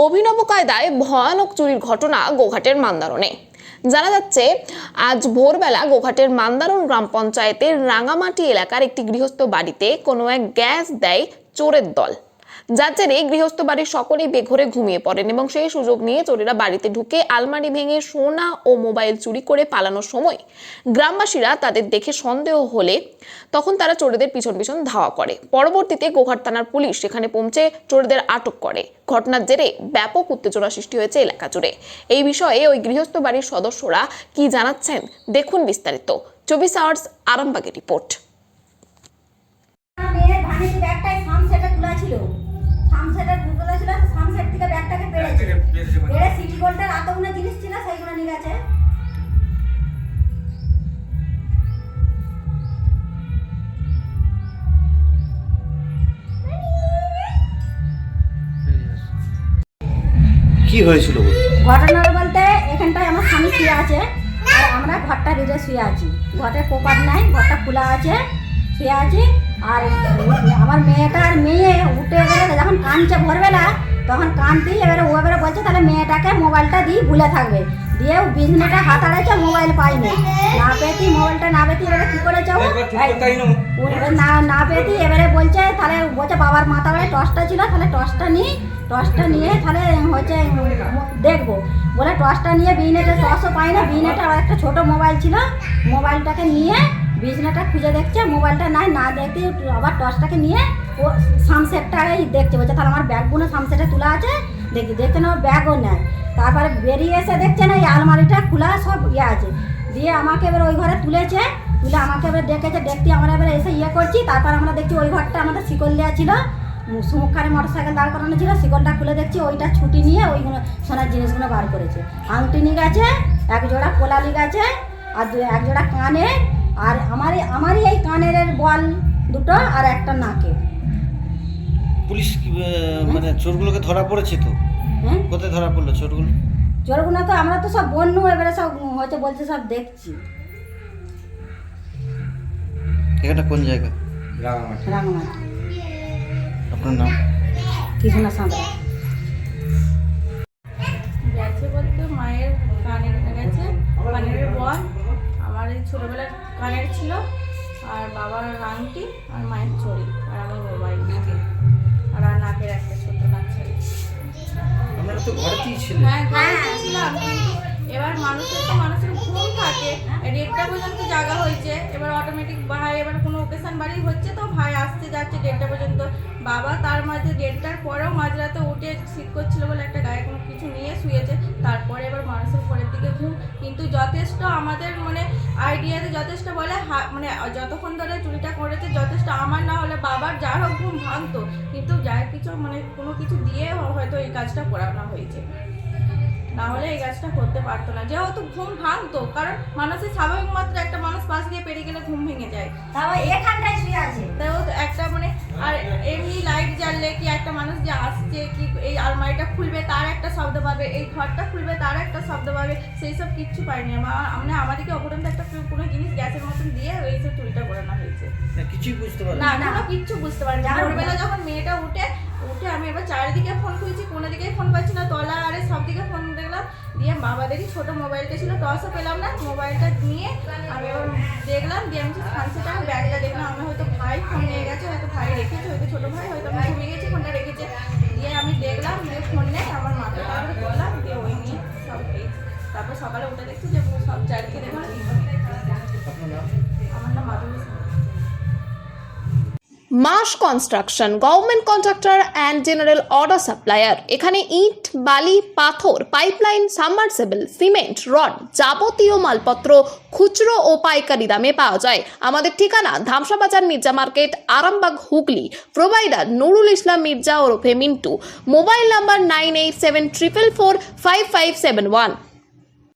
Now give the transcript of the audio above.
অভিনব কায়দায় ভয়ানক চুরির ঘটনা গোঘাটের মান্দারণে। জানা যাচ্ছে, আজ ভোরবেলা গোঘাটের মান্দারণ গ্রাম পঞ্চায়েতের রাঙামাটি এলাকার একটি গৃহস্থ বাড়িতে কোনো এক গ্যাস দেয় চোরের দল। যার জেরে গৃহস্থ বাড়ির সকলেই বেঘরে ঘুমিয়ে পড়েন এবং সেই সুযোগ নিয়ে চোরেরা বাড়িতে ঢুকে আলমারি ভেঙে সোনা ও মোবাইল চুরি করে পালানোর সময় গ্রামবাসীরা তাদের দেখে সন্দেহ হলে তখন তারা চোরেদের পিছন পিছন ধাওয়া করে। পরবর্তীতে গোঘাট থানার পুলিশ সেখানে পৌঁছে চোরেদের আটক করে। ঘটনার জেরে ব্যাপক উত্তেজনা সৃষ্টি হয়েছে এলাকা জুড়ে। এই বিষয়ে ওই গৃহস্থ বাড়ির সদস্যরা কি জানাচ্ছেন দেখুন বিস্তারিত। 24 আওয়ার্স আরামবাগের রিপোর্ট। কি হয়েছিল? ঘটনা বলতে এখানটায় আমার স্বামী শুয়ে আছে আর আমরা ঘরটা ভিজে শুয়ে আছি। ঘরে কোপার নাই, ঘরটা খোলা আছে, শুয়ে আছি। আর আমার মেয়ে উঠে গেলে যখন কাঁদছে ভোরবেলা, তখন কাঁদতেই এবারে বলছে তাহলে মেয়েটাকে মোবাইলটা দিয়ে ভুলে থাকবে। দিয়ে বিছনাটা হাত আড়াইছে, মোবাইল পাইনি, মোবাইলটা না পেতি এবারে কি করেছে না পেতি এবারে বলছে বাবার মাথা বাড়ি টর্চটা ছিল, তাহলে টর্চটা নিয়ে তাহলে হচ্ছে দেখবো বলে টর্চটা নিয়ে বিনেটে টর্চও পাই না, বিনেটে আবার একটা ছোটো মোবাইল ছিল, মোবাইলটাকে নিয়ে বিছনাটা খুঁজে দেখছে, মোবাইলটা না দেখতে আবার টর্চটাকে নিয়ে ও সামসেটটাই দেখছে, বলছে তাহলে আমার ব্যাগগুলো সামসেটে তোলা আছে, দেখতে না ব্যাগও নেয়। তারপরে বেরিয়ে এসে দেখছে না এই আলমারিটা খোলা সব আছে। দিয়ে আমাকে এবার ওই ঘরে তুলে আমাকে এবার ডেকেছে, দেখতে আমরা এবার এসে করছি। তারপর আমরা দেখছি ওই ঘরটা আমাদের শিকল দেওয়া ছিল, সুমুখারে মোটরসাইকেল দাঁড় করানো ছিল, শিকলটা খুলে দেখছি ওইটা ছুটি নিয়ে ওইগুলো সোনার জিনিসগুলো বার করেছে। আংটি নিয়ে গেছে, এক জোড়া পোলা নিয়ে গেছে, আর এক জোড়া কানে, আর আমারই এই কানের বল দুটো আর একটা নাকে। পুলিশ মানে চোরগুলোকে ধরা পড়েছে তো? হ্যাঁ, কোথায় ধরা পড়লো চোরগুলো? তো আমরা তো সব বন্যু, এবারে সব হচ্ছে বলছে সব দেখছি। এখানটা কোন জায়গা? রাঙামাটি। আপনার নাম? কৃষ্ণা সাঁতরা। গেছে বলতে মায়ের কানের গেছে, কানের বল, আমার এই ছোটোবেলার কানের ছিল, আর বাবার আংটি, আর মায়ের চড়ি, আর আমার মোবাইল, আর নাকের একটা ছোট বাচ্চা। আপনারা তো ঘরেতেই ছিলেন? হ্যাঁ, ঘরেতেই ছিলাম, কিন্তু এবার মানুষের ঘুম থাকে, 1:30 পর্যন্ত জাগা হয়েছে। এবার অটোমেটিক ভাই এবার কোনো ওকেশন বাড়ি হচ্ছে তো ভাই আসতে যাচ্ছে 1:30 পর্যন্ত। বাবা তার মাঝে 1:30টার পরেও মাঝরাতে উঠে শীত করছিল বলে একটা গায়ে কোনো কিছু নিয়ে শুয়েছে। তারপরে এবার মানুষের পরের দিকে ঘুম, কিন্তু যথেষ্ট আমাদের মানে আইডিয়াতে যথেষ্ট বলে মানে যতক্ষণ ধরে চুরিটা করেছে যথেষ্ট, আমার না হলে বাবার যার হোক ঘুম ভাঙতো, কিন্তু যার কিছু মানে কোনো কিছু দিয়ে হয়তো এই কাজটা করানো হয়েছে, না হলে এই কাজটা করতে পারতো না। যেহেতু ঘুম ভাঙতো, কারণ মানুষের স্বাভাবিক মাত্র একটা মানুষ পাশ দিয়ে পেরিয়ে গেলে ঘুম ভেঙে যায়, তাও এখানটায় শুয়ে আছে, তাও একটা মানে আর এমনি লাইট জ্বাললে কি একটা মানুষ যে আসছে কি এই আলমারিটা খুলবে তার একটা শব্দ পাবে, এই ঘরটা খুলবে তার একটা শব্দ পাবে, সেই সব কিচ্ছু পাইনি। মানে আমাদেরকে অপরন্ত একটা কোনো জিনিস গ্যাসের মতন দিয়ে এইসব চুরিটা করানো হয়েছে। কিছুই বুঝতে পারি না, কিচ্ছু বুঝতে পারি না। ভোরবেলা যখন মেয়েটা উঠে আমি এবার চারিদিকে ফোন খুঁজছি, কোনো দিকে ফোন পাচ্ছি না, তলা আরে সব দিকে ফোন দেখলাম। দিয়ে বাবা দেখি ছোটো মোবাইলটা ছিল, টসও পেলাম না, মোবাইলটা নিয়ে আমি এবার দেখলাম, দিয়ে আমি সানসেটে ব্যাগটা দেখলাম, আমি হয়তো ভাই ফোন নিয়ে গেছে, হয়তো ভাই রেখেছে, হয়তো ছোটো ভাই হয়তো আমি ঘুমিয়ে গেছি, ফোনটা রেখেছে। দিয়ে আমি দেখলাম, দিয়ে ফোন নেই, আমার মাকে তারপরে করলাম, দিয়ে ওই নিয়ে সব এই তারপর সকালে উঠে দেখছি যে সব চারিদিকে দেখলাম। আমার নাম মাধুরী। মাস construction, government contractor and general order supplier. এখানে ইট, বালি, পাথর, পাইপলাইন, সাবমার্সিবল, সিমেন্ট, রড, যাবতীয় মালপত্র খুচরো ও পাইকারি দামে পাওয়া যায়। আমাদের ঠিকানা ধামসা বাজার, মির্জা মার্কেট, আরামবাগ, হুগলি। প্রোভাইডার নুরুল ইসলাম মির্জা ওরফে মিন্টু। Mobile number 9874445571।